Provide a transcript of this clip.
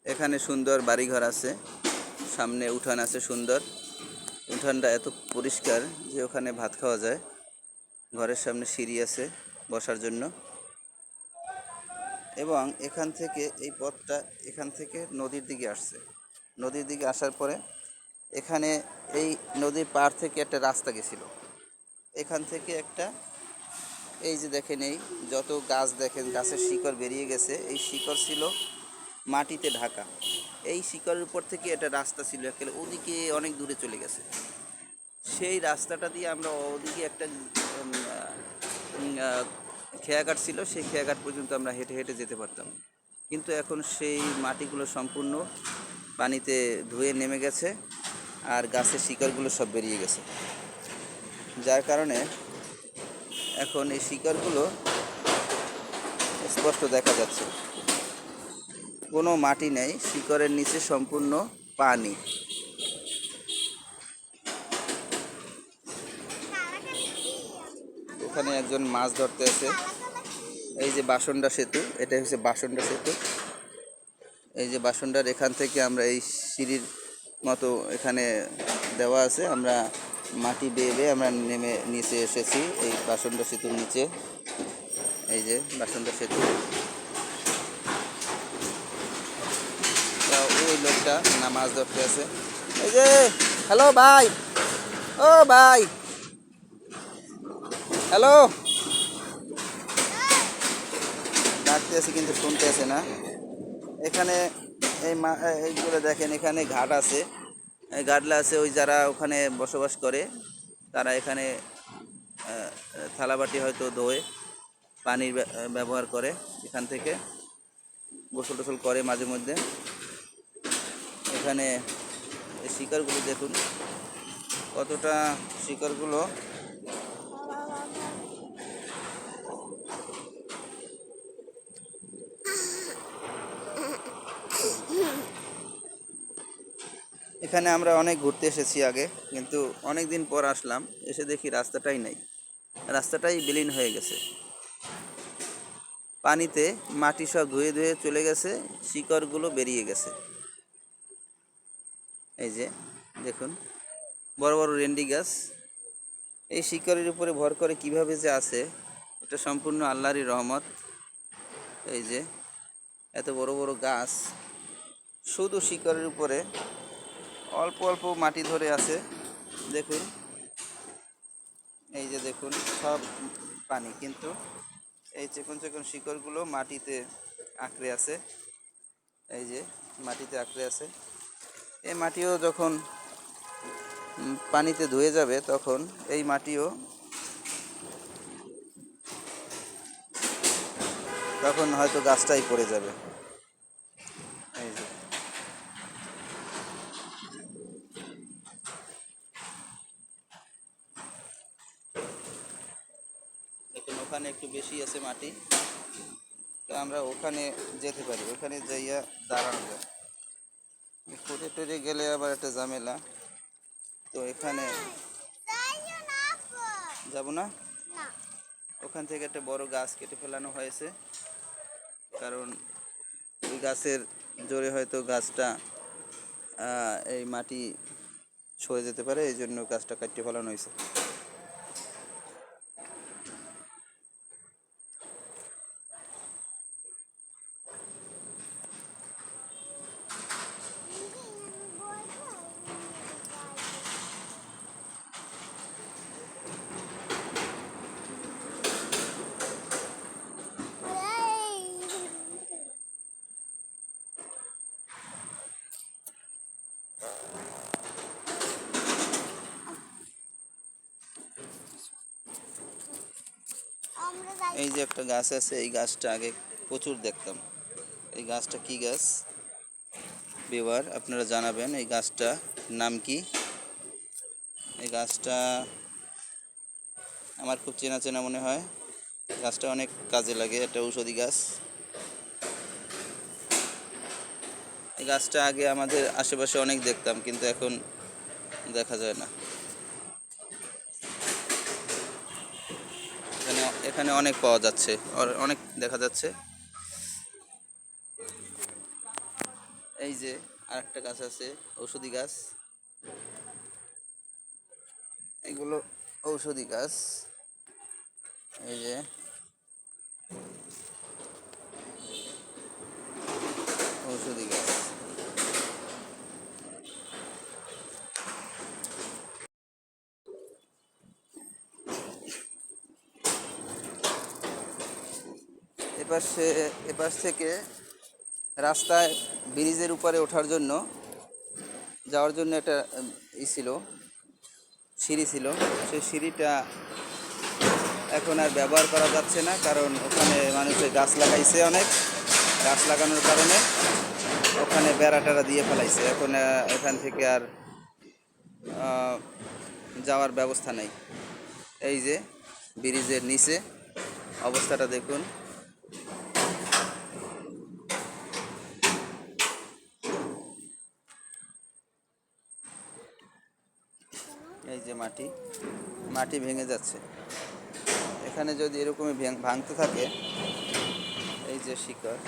এখানে সুন্দর বাড়িঘর আছে, সামনে উঠান আছে সুন্দর। উঠানটা এত পরিষ্কার যে ওখানে ভাত খাওয়া যায়। ঘরের সামনে সিঁড়ি আছে বসার জন্য, এবং এখান থেকে এই পথটা এখান থেকে নদীর দিকে আসছে। নদীর দিকে আসার পরে এখানে এই নদীর পাড় থেকে একটা রাস্তা গেছিল। এখান থেকে একটা, এই যে দেখেন, এই যত গাছ দেখেন, গাছের শিকড় বেরিয়ে গেছে। এই শিকড় ছিল মাটিতে ঢাকা। এই শিকড়ের উপর থেকে একটা রাস্তা ছিল, একেবারে ওদিকে অনেক দূরে চলে গেছে। সেই রাস্তাটা দিয়ে আমরা ওদিকে একটা খেয়াঘাট ছিল, সেই খেয়াঘাট পর্যন্ত আমরা হেঁটে হেঁটে যেতে পারতাম। কিন্তু এখন সেই মাটিগুলো সম্পূর্ণ পানিতে ধুয়ে নেমে গেছে, আর গাছের শিকড়গুলো সব বেরিয়ে গেছে। যার কারণে এখন এই শিকড়গুলো স্পষ্ট দেখা যাচ্ছে, কোনো মাটি নেই, শিকড়ের নিচে সম্পূর্ণ পানি। এখানে একজন মাছ ধরতে আছে। এই যে বাসনডা সেতু, এটা হচ্ছে বাসনডা সেতু। এই যে বাসনডার এখান থেকে আমরা এই সিঁড়ির মতো এখানে দেওয়া আছে, আমরা মাটি বেয়ে বেয়ে আমরা নেমে নিচে এসেছি এই বাসনডা সেতুর নিচে। এই যে বাসনডা সেতু। ওই লোকটা না মাছ ধরতে আছে। এই যে, হ্যালো ভাই, ও ভাই, হ্যালো, ডাকতে আছে কিন্তু শুনতে আছে না। এখানে এইগুলো দেখেন, এখানে ঘাট আছে, গাডলা আছে। ওই যারা ওখানে বসবাস করে তারা এখানে থালাবাটি হয়তো ধোয়, পানির ব্যবহার করে, এখান থেকে গোসল টোসল করে মাঝে মধ্যে। এখানে শিকড়গুলো দেখুন কতটা, শিকড়গুলো এখানে আমরা অনেক ঘুরতে এসেছি আগে, কিন্তু অনেক দিন পর আসলাম, এসে দেখি রাস্তাটাই নাই, রাস্তাটাই বিলীন হয়ে গেছে। পানিতে মাটি সব ধুয়ে ধুয়ে চলে গেছে, শিকড়গুলো বেরিয়ে গেছে। এই যে দেখুন বড় বড় রেন্ডি গাছ, এই শিকড়ের উপরে ভর করে কিভাবে যে আছে, এটা সম্পূর্ণ আল্লাহরই রহমত। এই যে এত বড় বড় গাছ শুধু শিকড়ের উপরে অল্প অল্প মাটি ধরে আছে। দেখুন, এই যে দেখুন সব পানি, কিন্তু এই চিকন চিকন শিকড়গুলো মাটিতে আঁকড়ে আছে। এই যে মাটিতে আঁকড়ে আছে। এই মাটিও যখন পানিতে ধুয়ে যাবে তখন এই মাটিও তখন হয়তো গাছটাই পড়ে যাবে। এই যে এখন ওখানে একটু বেশি আছে মাটি, তো আমরা ওখানে যেতে পারি, ওখানে যাইয়া দাঁড়ানো যায়। ফুটে টুটে গেলে আবার একটা ঝামেলা, তো এখানে যাব না। ওখান থেকে একটা বড় গাছ কেটে ফেলানো হয়েছে, কারণ ওই গাছের জোরে হয়তো গাছটা এই মাটি সরে যেতে পারে, এই জন্য গাছটা কাটতে ফেলানো হয়েছে। এই যে একটা গাছ আছে, এই গাছটা আগে প্রচুর দেখতাম। এই গাছটা কি গাছ বিবার আপনারা জানাবেন, এই গাছটা নাম কি? এই গাছটা আমার খুব চেনা চেনা মনে হয়। গাছটা অনেক কাজে লাগে, একটা ঔষধি গাছ। এই গাছটা আগে আমাদের আশেপাশে অনেক দেখতাম, কিন্তু এখন দেখা যায় না। এখানে এখানে অনেক পাওয়া যাচ্ছে, অনেক দেখা যাচ্ছে। এই যে আরেকটা গাছ আছে, ঔষধি গাছ। এগুলো ঔষধি গাছ। এই যে ঔষধি গাছ। এপাশে এপাশ থেকে রাস্তায় ব্রিজের উপরে ওঠার জন্য, যাওয়ার জন্য একটা ছিল, সিঁড়ি ছিল। সেই সিঁড়িটা এখন আর ব্যবহার করা যাচ্ছে না, কারণ ওখানে মানুষে গাছ লাগাইছে, অনেক গাছ লাগানোর কারণে ওখানে বেড়া টেরা দিয়ে ফেলাইছে। এখন এখান থেকে আর যাওয়ার ব্যবস্থা নেই। এই যে ব্রিজের নিচে অবস্থাটা দেখুন। এই যে মাটি মাটি ভেঙে যাচ্ছে। এখানে যদি এরকমই ভাঙতে থাকে, এই যে শিকড়,